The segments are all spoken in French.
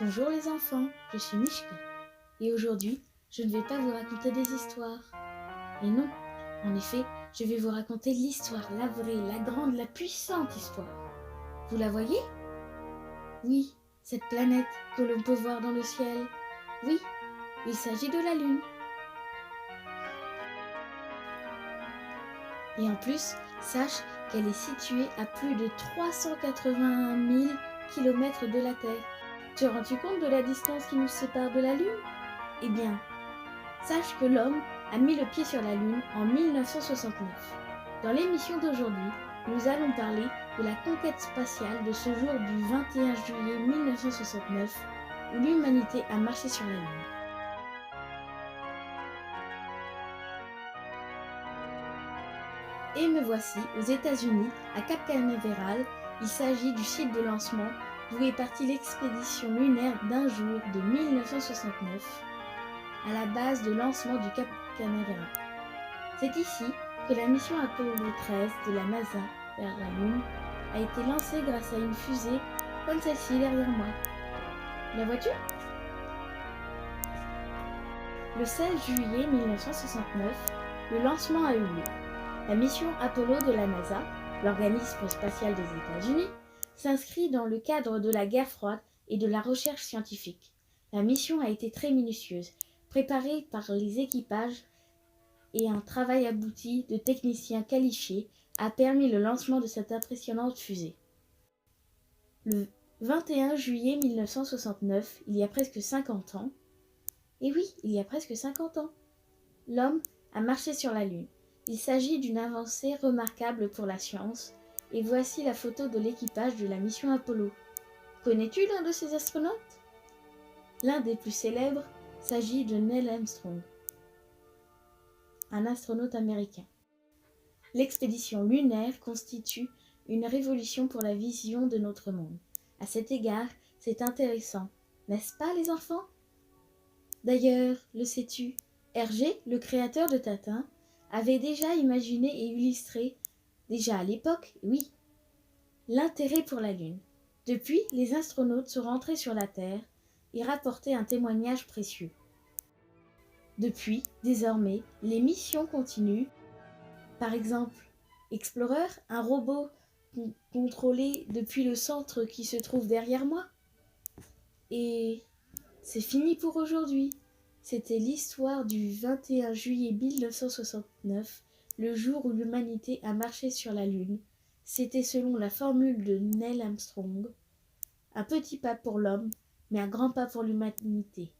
Bonjour les enfants, je suis Mishka et aujourd'hui je ne vais pas vous raconter des histoires. Et non, en effet, je vais vous raconter l'histoire, la vraie, la grande, la puissante histoire. Vous la voyez? Oui, cette planète que l'on peut voir dans le ciel. Oui, il s'agit de la Lune. Et en plus, sache qu'elle est située à plus de 381 000 km de la Terre. Tu as rendu compte de la distance qui nous sépare de la Lune? Eh bien, sache que l'homme a mis le pied sur la Lune en 1969. Dans l'émission d'aujourd'hui, nous allons parler de la conquête spatiale de ce jour du 21 juillet 1969 où l'humanité a marché sur la Lune. Et me voici aux États-Unis, à Cap Canaveral. Il s'agit du site de lancement d'où est partie l'expédition lunaire d'un jour de 1969 à la base de lancement du Cap Canaveral. C'est ici que la mission Apollo 13 de la NASA vers la Lune a été lancée grâce à une fusée comme celle-ci derrière moi. La vois-tu? Le 16 juillet 1969, le lancement a eu lieu. La mission Apollo de la NASA, l'organisme spatial des États-Unis, s'inscrit dans le cadre de la guerre froide et de la recherche scientifique. La mission a été très minutieuse, préparée par les équipages et un travail abouti de techniciens qualifiés a permis le lancement de cette impressionnante fusée. Le 21 juillet 1969, il y a presque 50 ans, et oui, il y a presque 50 ans, l'homme a marché sur la Lune. Il s'agit d'une avancée remarquable pour la science, et voici la photo de l'équipage de la mission Apollo. Connais-tu l'un de ces astronautes? L'un des plus célèbres s'agit de Neil Armstrong, un astronaute américain. L'expédition lunaire constitue une révolution pour la vision de notre monde. À cet égard, c'est intéressant, n'est-ce pas les enfants? D'ailleurs, le sais-tu, Hergé, le créateur de Tintin, avait déjà imaginé et illustré, déjà à l'époque, oui, l'intérêt pour la Lune. Depuis, les astronautes sont rentrés sur la Terre et rapportaient un témoignage précieux. Depuis, désormais, les missions continuent. Par exemple, Explorer, un robot contrôlé depuis le centre qui se trouve derrière moi. Et c'est fini pour aujourd'hui. C'était l'histoire du 21 juillet 1969, le jour où l'humanité a marché sur la Lune. C'était selon la formule de Neil Armstrong. Un petit pas pour l'homme, mais un grand pas pour l'humanité.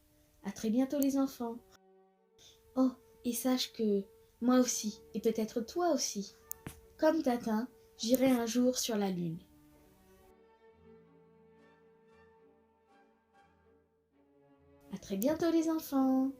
À très bientôt les enfants. Oh, et sache que moi aussi, et peut-être toi aussi, comme Tintin, j'irai un jour sur la Lune. À très bientôt les enfants.